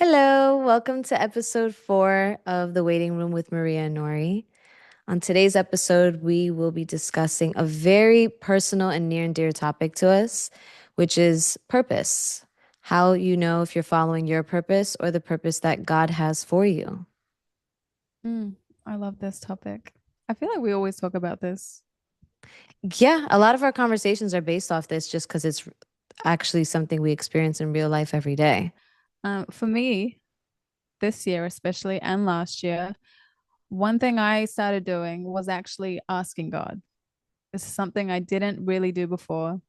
Hello, welcome to episode 4 of The Waiting Room with Maria and Nouri. On today's episode, we will be discussing a very personal and near and dear topic to us, which is purpose. How you know if you're following your purpose or the purpose that God has for you. Mm, I love this topic. I feel like we always talk about this. Yeah, a lot of our conversations are based off this just because it's actually something we experience in real life every day. For me, this year especially and last year, one thing I started doing was actually asking God. This is something I didn't really do before.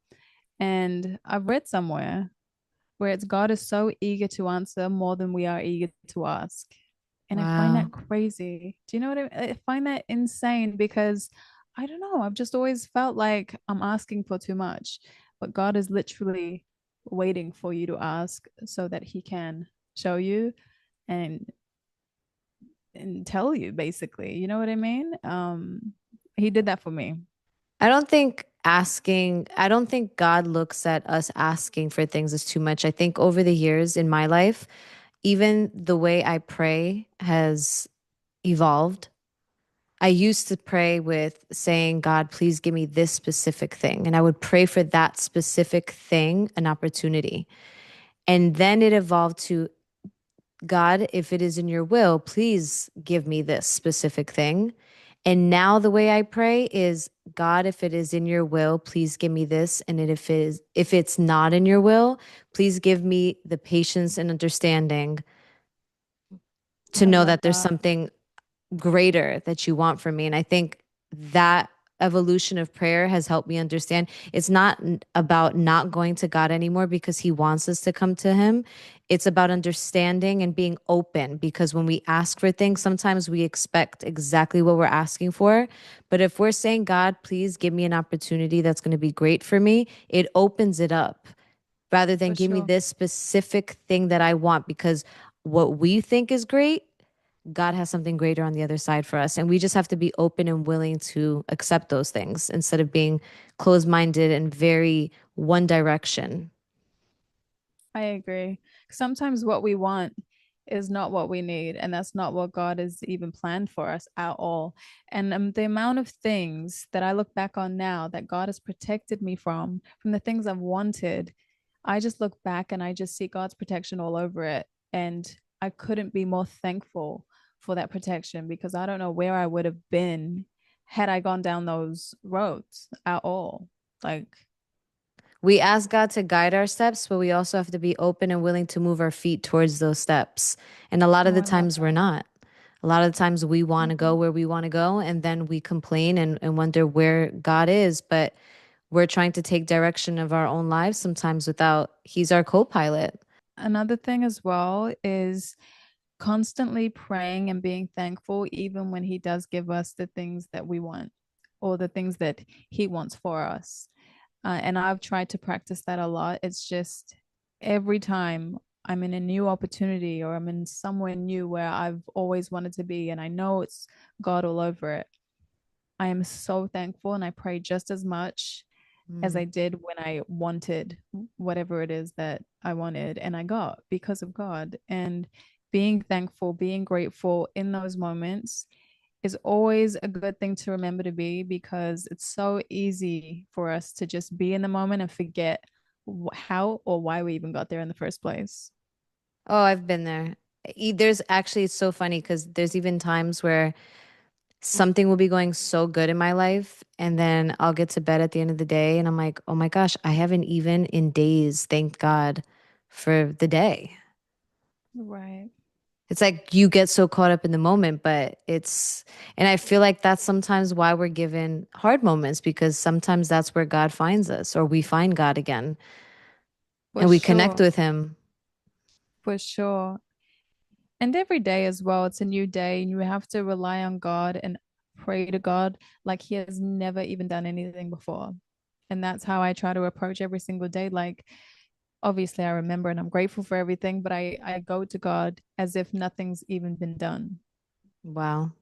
And I've read somewhere where it's God is so eager to answer more than we are eager to ask. And I find that Wow. crazy. Do you know what I mean? I find that insane because I don't know. I've just always felt like I'm asking for too much, but God is literally waiting for you to ask so that He can show you and tell you basically. You know what I mean? He did that for me. I don't think God looks at us asking for things as too much. I think over the years in my life, even the way I pray has evolved. I used to pray with saying, God, please give me this specific thing. And I would pray for that specific thing, an opportunity. And then it evolved to, God, if it is in your will, please give me this specific thing. And now the way I pray is, God, if it is in your will, please give me this. And if it's not in your will, please give me the patience and understanding to I know love that there's that. something greater that you want from me. And I think that evolution of prayer has helped me understand it's not about not going to God anymore because he wants us to come to him. It's about understanding and being open because when we ask for things, sometimes we expect exactly what we're asking for. But if we're saying, God, please give me an opportunity that's going to be great for me, it opens it up rather than For give me sure. this specific thing that I want because what we think is great God has something greater on the other side for us. And we just have to be open and willing to accept those things instead of being closed minded and very one direction. I agree. Sometimes what we want is not what we need, and that's not what God has even planned for us at all. And the amount of things that I look back on now that God has protected me from the things I've wanted, I just look back and I just see God's protection all over it. And I couldn't be more thankful for that protection because I don't know where I would have been had I gone down those roads at all. Like, We ask God to guide our steps, but we also have to be open and willing to move our feet towards those steps. And a lot of oh, the I love times we're not. A lot of the times we want to go that. where we want to go, and then we complain and wonder where God is. But we're trying to take direction of our own lives sometimes without, he's our co pilot. Another thing as well is constantly praying and being thankful, even when He does give us the things that we want or the things that He wants for us. And I've tried to practice that a lot. It's just every time I'm in a new opportunity or I'm in somewhere new where I've always wanted to be, and I know it's God all over it, I am so thankful and I pray just as much as I Mm. did when I wanted whatever it is that I wanted and I got because of God. And being thankful, being grateful in those moments is always a good thing to remember to be because it's so easy for us to just be in the moment and forget how or why we even got there in the first place. Oh, I've been there. There's actually, it's so funny because there's even times where something will be going so good in my life, and then I'll get to bed at the end of the day, and I'm like, oh my gosh, I haven't even in days thanked God for the day. Right. It's like you get so caught up in the moment, and I feel like that's sometimes why we're given hard moments because sometimes that's where God finds us or we find God again For and we connect sure. with him. For sure. And every day as well, it's a new day, and you have to rely on God and pray to God like He has never even done anything before. And that's how I try to approach every single day. Like, obviously, I remember and I'm grateful for everything, but I go to God as if nothing's even been done. Wow.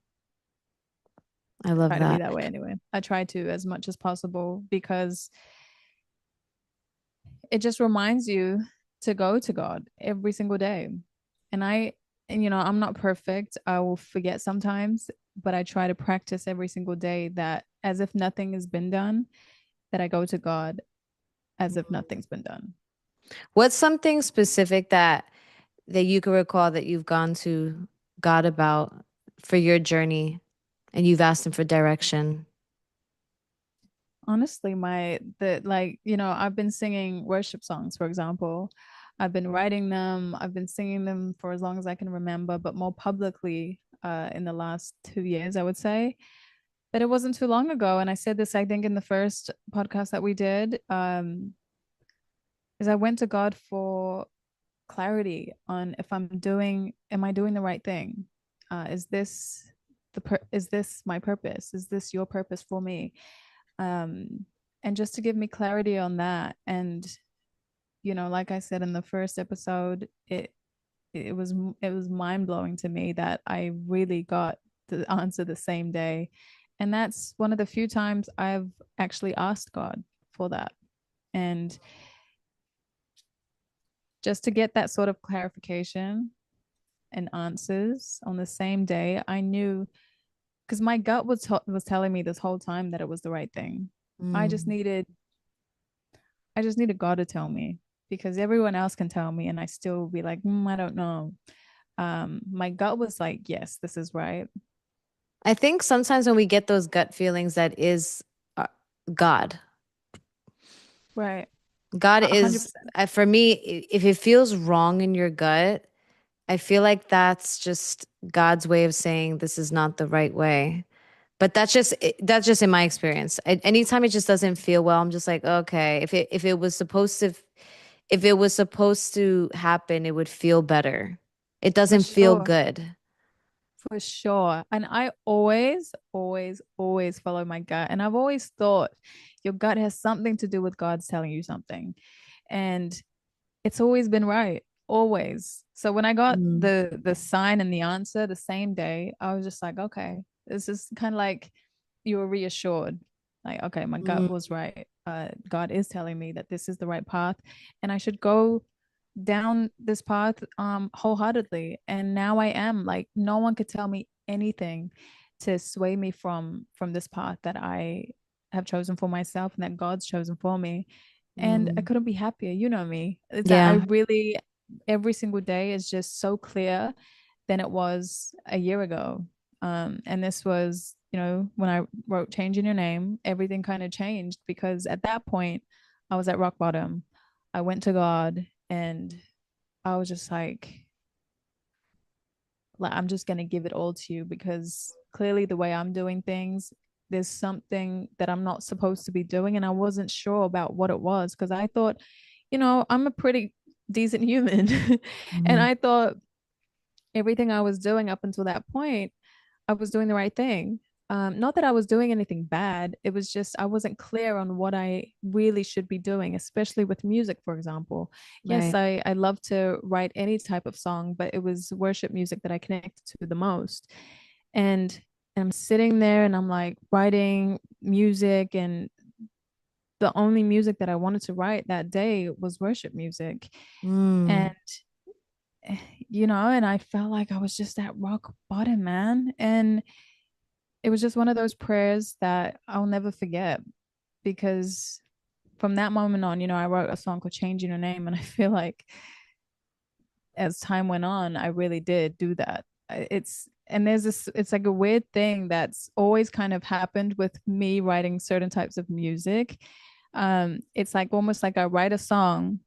I I love try to be that. that way anyway. I try to as much as possible because it just reminds you to go to God every single day. And I'm not perfect. I will forget sometimes, but I try to practice every single day that as if nothing has been done, that I go to God as if nothing's been done. What's something specific that you can recall that you've gone to God about for your journey and you've asked him for direction? Honestly, I've been singing worship songs, for example. I've been writing them, I've been singing them for as long as I can remember, but more publicly in the last 2 years, I would say. But it wasn't too long ago. And I said this, I think, in the first podcast that we did, is I went to God for clarity on if am I doing the right thing? Is this is this my purpose? Is this your purpose for me? Um, and just to give me clarity on that. And, like I said in the first episode, it was it was mind blowing to me that I really got the answer the same day. And that's one of the few times I've actually asked God for that. And just to get that sort of clarification and answers on the same day, I knew because my gut was telling me this whole time that it was the right thing. I just Mm. needed I just needed God to tell me because everyone else can tell me and I still be like, I don't know. My gut was like, yes, this is right. I think sometimes when we get those gut feelings, that is uh, God. Right. God A hundred is, percent. for me, if it feels wrong in your gut, I feel like that's just God's way of saying this is not the right way. But that's just in my experience. Anytime it just doesn't feel well, I'm just like, okay, if it was supposed to happen, it would feel better. It For doesn't feel sure. good. For sure. And I always, always, always follow my gut. And I've always thought your gut has something to do with God's telling you something. And it's always been right. Always. So when I got Mm, the sign and the answer the same day, I was just like, okay, this is kind of like you were reassured. Like, okay, my gut mm, was right. God is telling me that this is the right path and I should go down this path wholeheartedly. And now I am like no one could tell me anything to sway me from this path that I have chosen for myself and that God's chosen for me. And I mm. couldn't be happier. You know me. It's that I Yeah. really every single day is just so clear than it was a year ago. And this was, when I wrote Changing Your Name, everything kind of changed because at that point I was at rock bottom. I went to God and I was just like I'm just gonna give it all to you because clearly the way I'm doing things, there's something that I'm not supposed to be doing, and I wasn't sure about what it was because I thought, I'm a pretty decent human, and Mm, I thought everything I was doing up until that point, I was doing the right thing. Not that I was doing anything bad. It was just I wasn't clear on what I really should be doing, especially with music, for example. Yes, right. I love to write any type of song, but it was worship music that I connected to the most. And I'm sitting there and I'm like writing music, and the only music that I wanted to write that day was worship music. Mm, And and I felt like I was just at rock bottom, man. And it was just one of those prayers that I'll never forget because from that moment on, I wrote a song called Changing Your Name. And I feel like as time went on, I really did do that. And it's like a weird thing that's always kind of happened with me writing certain types of music. It's like almost like I write a song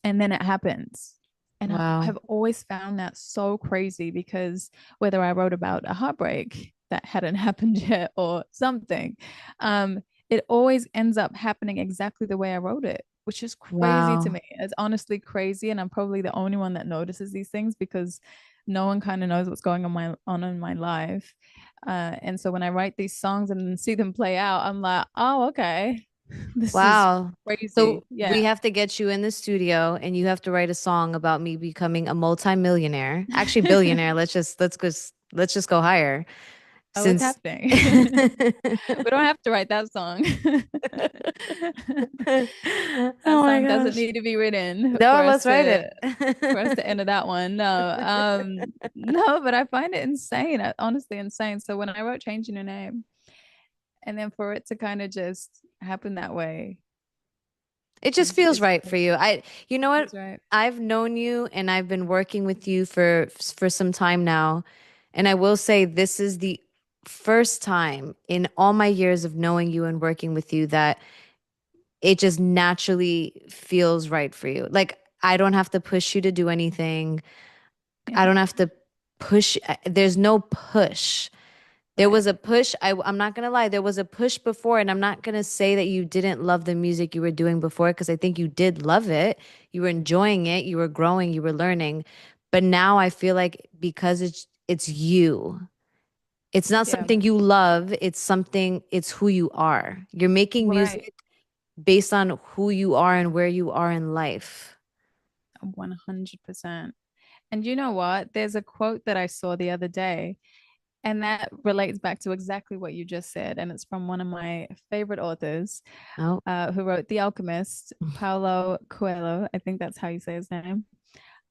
and then it happens. And wow. I've always found that so crazy because whether I wrote about a heartbreak that hadn't happened yet or something, it always ends up happening exactly the way I wrote it, which is crazy to Wow. me. It's honestly crazy. And I'm probably the only one that notices these things because no one kind of knows what's going on in my life. And so when I write these songs and see them play out, I'm like, oh, okay, this is Wow. So crazy. we Yeah. have to get you in the studio and you have to write a song about me becoming a multimillionaire. Actually billionaire. Let's just go higher. Oh, it's Since happening. We don't have to write that song. That Oh my song doesn't gosh. need to be written No, let's write for us it. to enter that one. No, no, but I find it insane, honestly insane. So when I wrote Changing Your Name, and then for it to kind of just happen that way It just feels is right for you. crazy. You know It what? feels right. I've known you and I've been working with you for some time now. And I will say this is the first time in all my years of knowing you and working with you that it just naturally feels right for you. Like I don't have to push you to do anything. I Yeah, don't have to push. There's no push. There right. was a push. I'm not gonna lie. There was a push before, and I'm not gonna say that you didn't love the music you were doing before, because I think you did love it. You were enjoying it. You were growing. You were learning. But now I feel like because it's you. It's not Yeah, something you love. It's something. It's who you are. You're making right. music based on who you are and where you are in life. 100%. And you know what? There's a quote that I saw the other day, and that relates back to exactly what you just said. And it's from one of my favorite authors, Oh. who wrote The Alchemist, Paulo Coelho. I think that's how you say his name.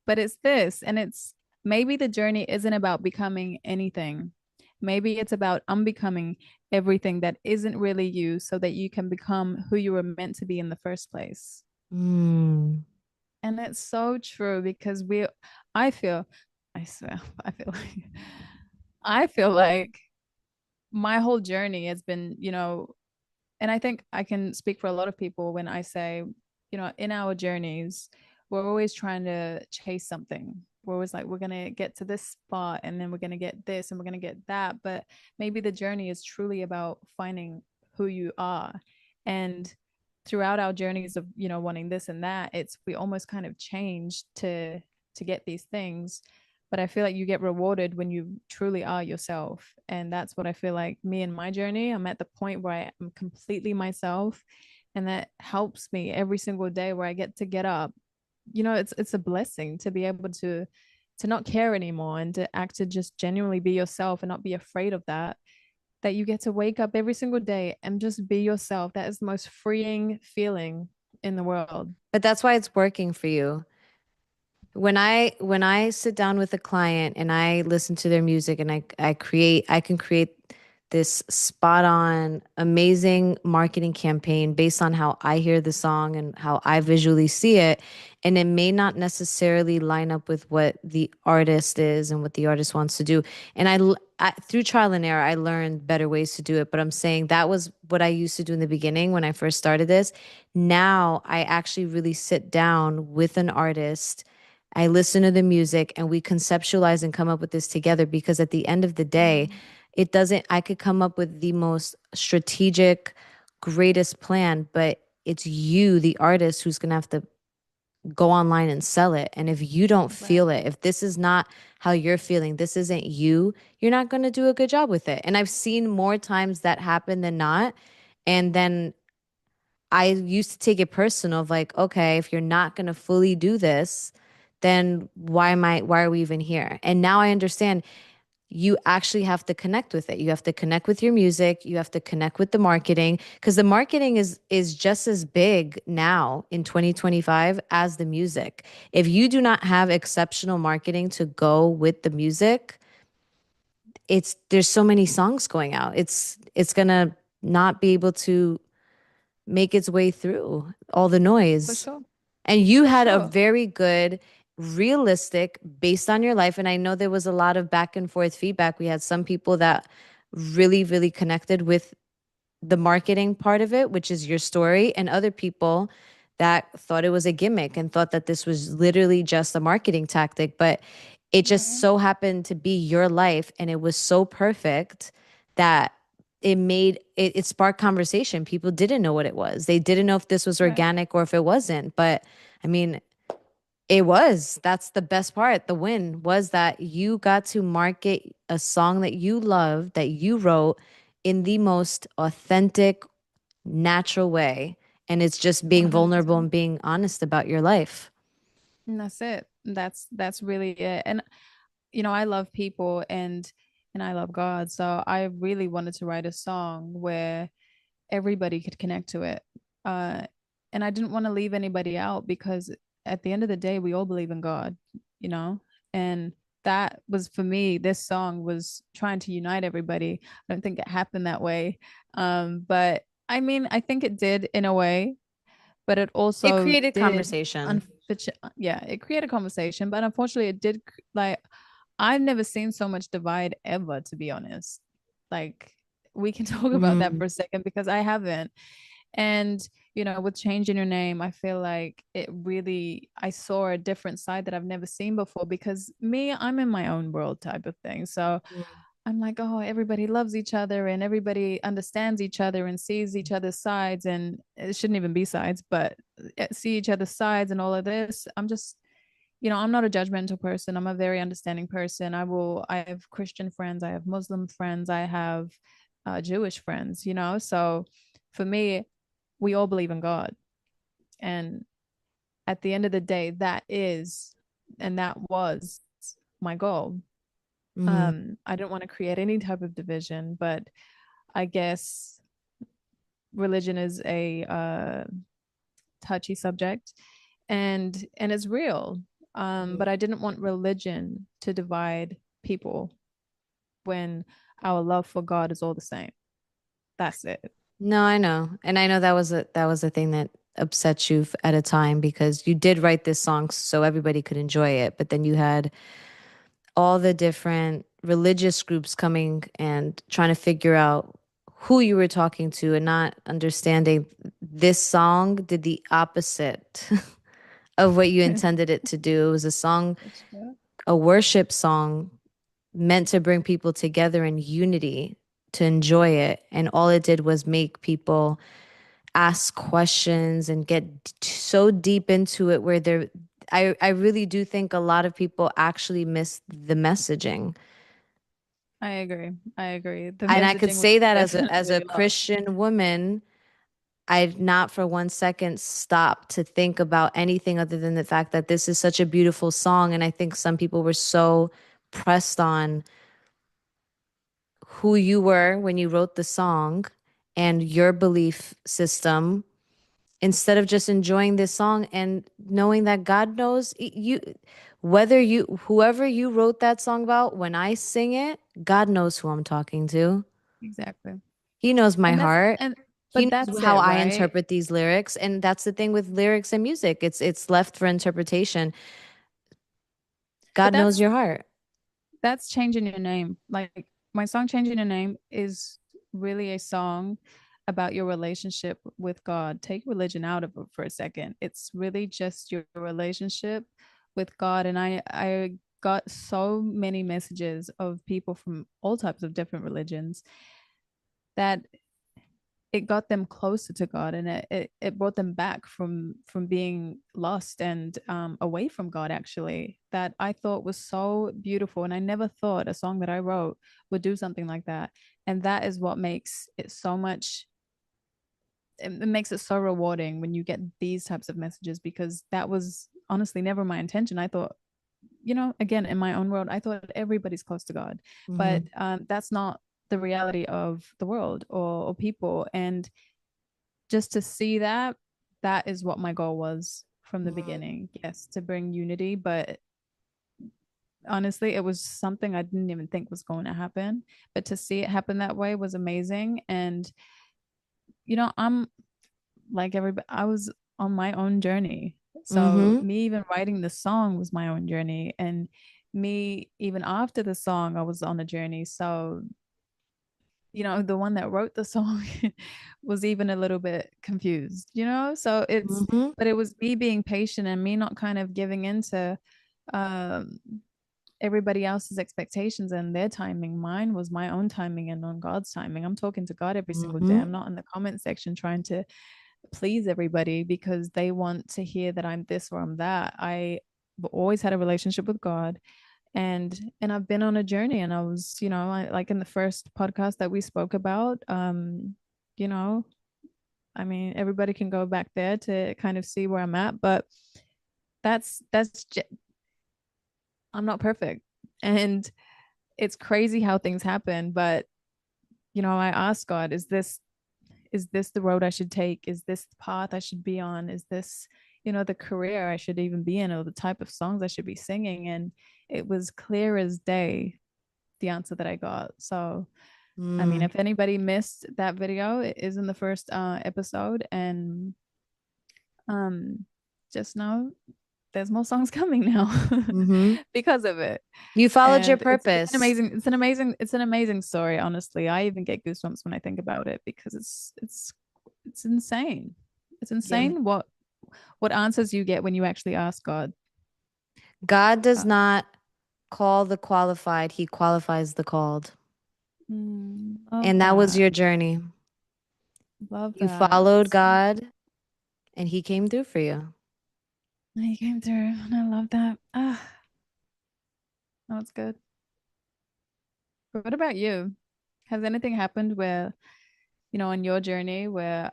But it's this, and it's maybe the journey isn't about becoming anything. Maybe it's about unbecoming everything that isn't really you so that you can become who you were meant to be in the first place. Mm. And it's so true because I feel, I swear, I feel like, I feel like my whole journey has been, and I think I can speak for a lot of people when I say, in our journeys, we're always trying to chase something. We're always like, we're going to get to this spot and then we're going to get this and we're going to get that. But maybe the journey is truly about finding who you are. And throughout our journeys of, wanting this and that, we almost kind of change to get these things. But I feel like you get rewarded when you truly are yourself. And that's what I feel like me and my journey. I'm at the point where I am completely myself. And that helps me every single day where I get up. It's a blessing to be able to not care anymore and to just genuinely be yourself and not be afraid of that you get to wake up every single day and just be yourself. That is the most freeing feeling in the world. But that's why it's working for you. When I sit down with a client and I listen to their music and I can create this spot on amazing marketing campaign based on how I hear the song and how I visually see it, and it may not necessarily line up with what the artist is and what the artist wants to do. And through trial and error I learned better ways to do it, but I'm saying that was what I used to do in the beginning when I first started this. Now I actually really sit down with an artist, I listen to the music, and we conceptualize and come up with this together, because at the end of the day, Mm, it doesn't, I could come up with the most strategic, greatest plan, but it's you, the artist, who's going to have to go online and sell it. And if you don't feel it, exactly. if this is not how you're feeling, this isn't you, you're not going to do a good job with it. And I've seen more times that happen than not. And then I used to take it personal of like, okay, if you're not going to fully do this, then why are we even here? And now I understand you actually have to connect with it. You have to connect with your music, you have to connect with the marketing, because the marketing is just as big now in 2025 as the music. If you do not have exceptional marketing to go with the music, there's so many songs going out. It's going to not be able to make its way through all the For noise. sure. And you For had a sure. very good, realistic, based on your life. And I know there was a lot of back and forth feedback. We had some people that really, really connected with the marketing part of it, which is your story, and other people that thought it was a gimmick and thought that this was literally just a marketing tactic. But it just Right. so happened to be your life, and it was so perfect that it sparked conversation. People didn't know what it was. They didn't know if this was Right. organic or if it wasn't. But I mean, it was. That's the best part. The win was that you got to market a song that you love, that you wrote in the most authentic, natural way. And it's just being vulnerable 100%. and being honest about your life. And that's it. That's really it. And I love people, and and I love God. So I really wanted to write a song where everybody could connect to it. Uh, and I didn't want to leave anybody out because at the end of the day, we all believe in God, you know? And that was for me, this song was trying to unite everybody. I don't think it happened that way. But I mean, I think it did in a way, but it It also created did conversation. yeah, it created conversation, but unfortunately it did like I've never seen so much divide ever, to be honest. Like we can talk about that Mm, for a second because I haven't. And with changing your name, I feel like it really I saw a different side that I've never seen before because me, I'm in my own world type of thing. So mm. I'm like, oh, everybody loves each other and everybody understands each other and sees each other's sides. And it shouldn't even be sides, but see each other's sides and all of this. I'm just, I'm not a judgmental person. I'm a very understanding person. I have Christian friends, I have Muslim friends, I have Jewish friends, So for me, we all believe in God. And at the end of the day, that is, and that was my goal. Mhm. I don't want to create any type of division, but I guess religion is a touchy subject, and it's real. But I didn't want religion to divide people when our love for God is all the same. That's it. No, I know. And I know that was a thing that upset you at a time because you did write this song so everybody could enjoy it, but then you had all the different religious groups coming and trying to figure out who you were talking to and not understanding this song did the opposite of what you intended it to do. It was a song, That's true. a worship song meant to bring people together in unity to enjoy it. And all it did was make people ask questions and get so deep into it where I really do think a lot of people actually miss the messaging. I agree. I agree. The And I could messaging was say that as a definitely lost. Christian woman, I'd not for one second stop to think about anything other than the fact that this is such a beautiful song. And I think some people were so pressed on who you were when you wrote the song and your belief system instead of just enjoying this song and knowing that God knows you, whether you, whoever you wrote that song about, when I sing it, God knows who I'm talking to. Exactly. He knows my And that's heart. and He but knows that's how it, I right? interpret these lyrics. And that's the thing with lyrics and music. It's left for interpretation. But God knows your heart. that's changing your name. Like my song Changing Your Name is really a song about your relationship with God. Take religion out of it for a second. It's really just your relationship with God. And I got so many messages of people from all types of different religions that it got them closer to God, and it brought them back from being lost and away from God, actually, that I thought was so beautiful. And I never thought a song that I wrote would do something like that. And that is what makes it so much, it makes it so rewarding when you get these types of messages, because that was honestly never my intention. I thought, again, in my own world, I thought everybody's close to God, but Hmm. that's not the reality of the world or people. And just to see that, that is what my goal was from the beginning. Yes, to bring unity, but honestly, it was something I didn't even think was going to happen. But to see it happen that way was amazing. And I'm like everybody, I was on my own journey. So Hmm. me even writing the song was my own journey, and me even after the song, I was on a journey. So the one that wrote the song was even a little bit confused, so Hmm. but it was me being patient and me not kind of giving into um everybody else's expectations and their timing. Mine was my own timing and on God's timing. I'm talking to God every single day. Hmm. I'm not in the comment section trying to please everybody because they want to hear that I'm this or I'm that. I've always had a relationship with God, and I've been on a journey. And I was, like in the first podcast that we spoke about, you know I mean, everybody can go back there to kind of see where I'm at, but that's I'm not perfect. And it's crazy how things happen, but I ask God, is this the road I should take? Is this the path I should be on? Is this, the career I should even be in or the type of songs I should be singing? And it was clear as day, the answer that I got. So, I mean, Mm, if anybody missed that video, it is in the first episode. And um, just know there's more songs coming now mm-hmm. because of it. You followed your And it's an purpose. amazing, it's an amazing story, honestly. I even get goosebumps when I think about it because it's insane. It's Yeah. insane what answers you get when you actually ask God. God does Uh, not call the qualified, he qualifies the called. love And that was that. your journey. Love You that. followed God and he came through for you. You came through, and I love that. That's good. But what about you? Has anything happened where, on your journey where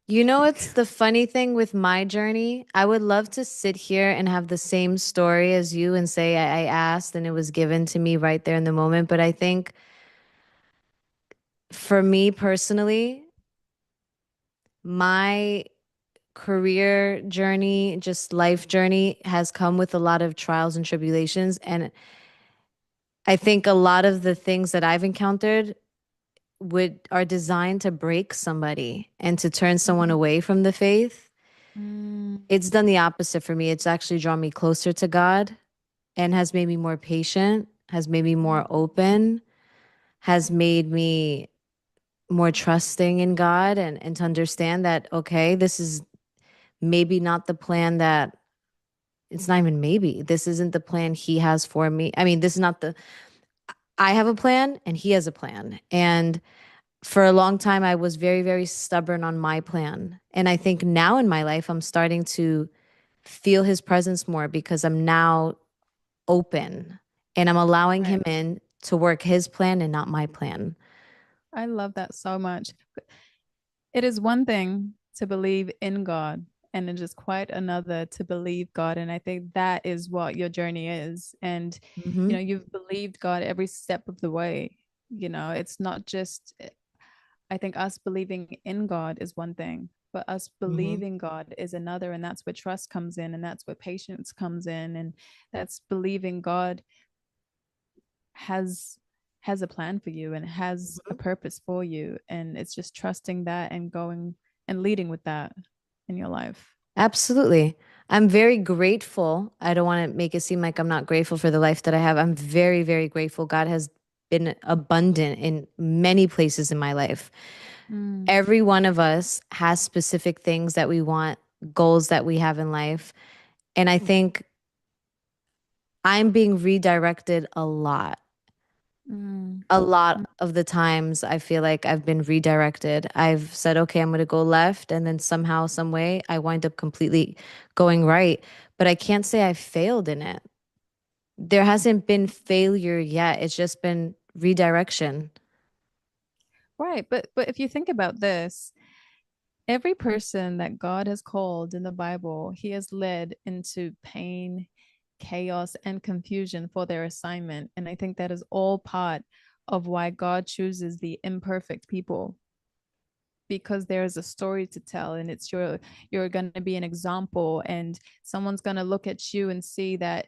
You know, it's the funny thing with my journey. I would love to sit here and have the same story as you and say I asked and it was given to me right there in the moment. But I think for me personally, my career journey, just life journey, has come with a lot of trials and tribulations. And I think a lot of the things that I've encountered would are designed to break somebody and to turn someone mm, away from the faith. mm, It's done the opposite for me. It's actually drawn me closer to God and has made me more patient, has made me more mm, open, has made me more trusting in God and to understand that, okay, this is maybe not the plan that it's not even maybe. This isn't the plan he has for me. I mean, this is not the, I have a plan and he has a plan. And for a long time, I was very, very stubborn on my plan. And I think now in my life, I'm starting to feel his presence more because I'm now open and I'm allowing him right. in to work his plan and not my plan. I love that so much. It is one thing to believe in God, and it is quite another to believe God. And I think that is what your journey is. And, Hmm. you've believed God every step of the way. It's not just, I think us believing in God is one thing, but us Hmm. believing God is another. And that's where trust comes in, and that's where patience comes in. And that's believing God has has a plan for you and has a purpose for you, and it's just trusting that and going and leading with that in your life. Absolutely. I'm very grateful. I don't want to make it seem like I'm not grateful for the life that I have. I'm very, very grateful. God has been abundant in many places in my life. Mm, Every one of us has specific things that we want, goals that we have in life. And I think I'm being redirected a lot. mm, A lot mm. of the times I feel like I've been redirected. I've said, okay, I'm going to go left. And then somehow, some way, I wind up completely going right. But I can't say I failed in it. There hasn't been failure yet. It's just been redirection. Right, but if you think about this, every person that God has called in the Bible, he has led into pain, chaos, and confusion for their assignment. And I think that is all part of why God chooses the imperfect people, because there's a story to tell, and it's you're going to be an example, and someone's going to look at you and see that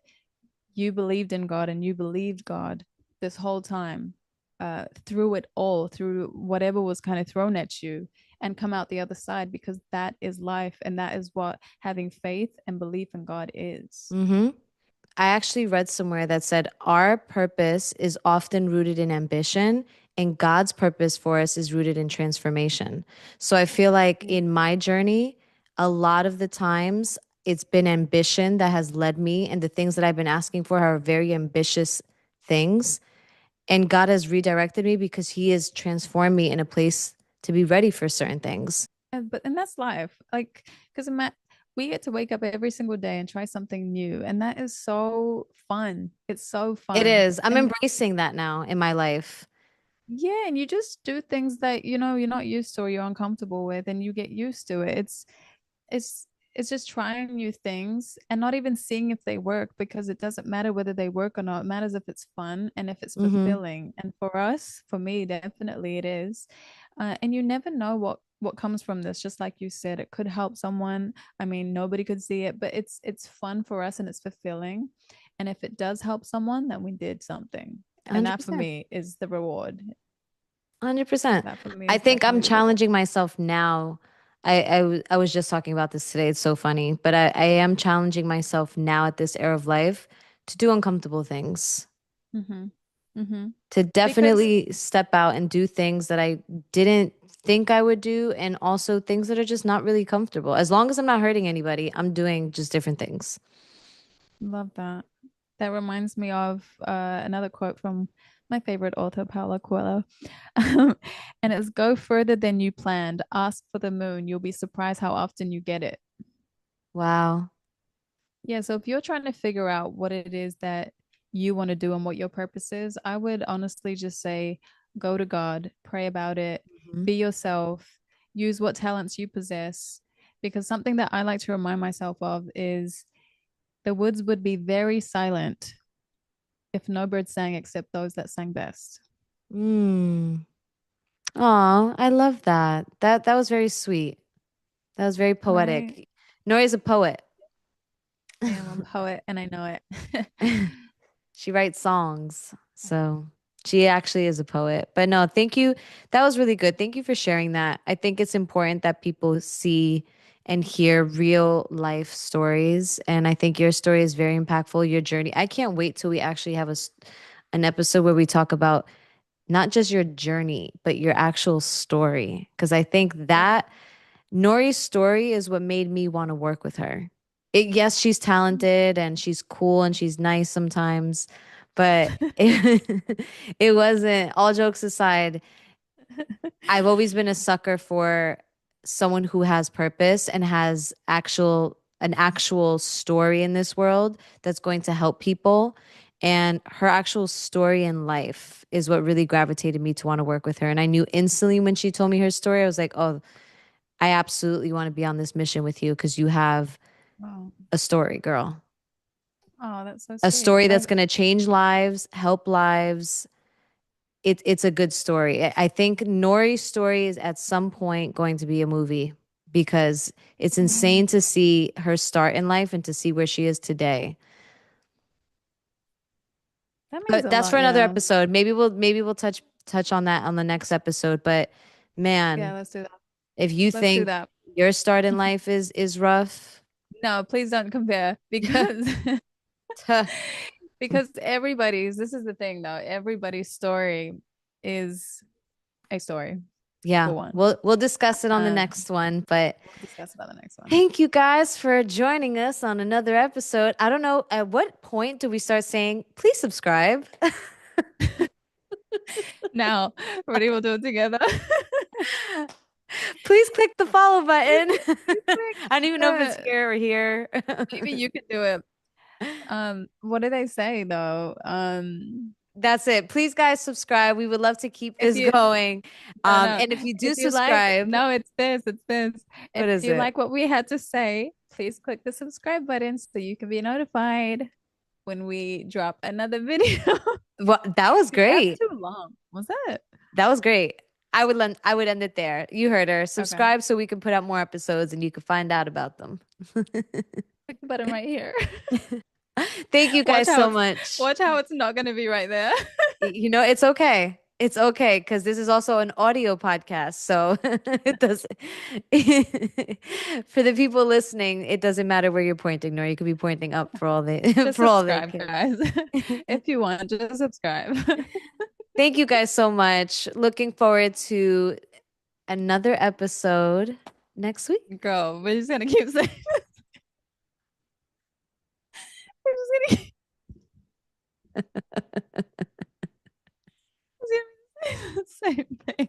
you believed in God and you believed God this whole time, through it all, through whatever was kind of thrown at you, and come out the other side, because that is life, and that is what having faith and belief in God is. Hmm. I actually read somewhere that said our purpose is often rooted in ambition, and God's purpose for us is rooted in transformation. So I feel like in my journey, a lot of the times it's been ambition that has led me, and the things that I've been asking for are very ambitious things. And God has redirected me because He has transformed me in a place to be ready for certain things. And that's life, like, because we get to wake up every single day and try something new, and that is so fun. It's so It fun. is. I'm And embracing that now in my life. yeah, and you just do things that you're not used to or you're uncomfortable with, and you get used to it. It's it's just trying new things and not even seeing if they work, because it doesn't matter whether they work or not. It matters if it's fun and if it's Mm-hmm. fulfilling. And for us, for me, definitely it is. And you never know what comes from this. Just like you said, it could help someone. I mean, nobody could see it, but it's fun for us and it's fulfilling. And if it does help someone, then we did something. And that for 100%. me is the reward. 100%. That for me I is think I'm definitely the reward. challenging myself now. I was just talking about this today. It's so funny, but I am challenging myself now at this era of life to do uncomfortable things, Mm-hmm. Mm-hmm. to Because definitely step out and do things that I didn't think I would do, and also things that are just not really comfortable. As long as I'm not hurting anybody, I'm doing just different things. love that. That reminds me of another quote from my favorite author, Paulo Coelho. And it's go further than you planned. Ask for the moon. You'll be surprised how often you get it. Wow. Yeah, so if you're trying to figure out what it is that you want to do and what your purpose is, I would honestly just say go to God, pray about it, Mhm. be yourself, use what talents you possess. Because something that I like to remind myself of is the woods would be very silent if no birds sang except those that sang best. Mm. Oh, I love that. That was very sweet. That was very Right? poetic. Nori's a poet. I am a poet and I know it. She writes songs. So she actually is a poet. But no, thank you. That was really good. Thank you for sharing that. I think it's important that people see and hear real life stories. And I think your story is very impactful, your journey. I can't wait till we actually have an episode where we talk about not just your journey, but your actual story. Because I think Yeah. that Nori's story is what made me want to work with her. Yes, she's talented and she's cool and she's nice sometimes, but it wasn't, all jokes aside, I've always been a sucker for someone who has purpose and has an actual story in this world that's going to help people. And her actual story in life is what really gravitated me to want to work with her. And I knew instantly when she told me her story, I was like, oh, I absolutely want to be on this mission with you because you have Wow. a story, girl. Oh, that's so A sweet. story that's I going to change lives, help lives. It's a good story. I think Nori's story is at some point going to be a movie because it's insane Right. to see her start in life and to see where she is today. That means But a that's for lot, another yeah. episode. Maybe we'll touch on that on the next episode. But Yeah, man, let's do that. if you Let's do think that. your start in life is rough, No, please don't compare because because everybody's, this is the thing though, everybody's story is a story yeah, for one. we'll discuss it on the Um, next one. But we'll discuss about the next one. thank you guys for joining us on another episode. I don't know at what point do we start saying, please subscribe? Now, ready, we'll do it together. Please click the follow Please, button. please click. I don't even know if it's here or here. Maybe you could do it. What do they say though? That's it. Please, guys, subscribe. We would love to keep If this you going. no no And if you do if you like, subscribe, no, it's this. what If is you it? like what we had to say, please click the subscribe button so you can be notified when we drop another video. Well, that was That's great. too long. Was that? That was great. I would end it there. You heard her. Okay. Subscribe so we can put out more episodes and you can find out about them. Click the button right here. Thank you Watch guys how so it's much. watch how it's not gonna be right there. You know, it's okay. It's okay because this is also an audio podcast. So it doesn't, for the people listening, it doesn't matter where you're pointing, nor you could be pointing up for all they Just for all they subscribe, care. guys. If you want, just subscribe. Thank you guys so much. Looking forward to another episode next week. Girl, we're just gonna keep saying we're just gonna say the same thing.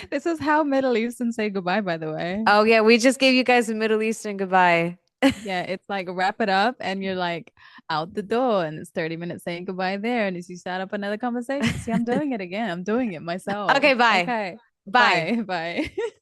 This is how Middle Eastern say goodbye, by the way. Oh yeah, we just gave you guys a Middle Eastern goodbye. Yeah, it's like wrap it up and you're like out the door and it's 30 minutes saying goodbye there. And as you start up another conversation, see, I'm doing it again. I'm doing it myself. Okay, bye. Okay. Bye. Bye. Bye.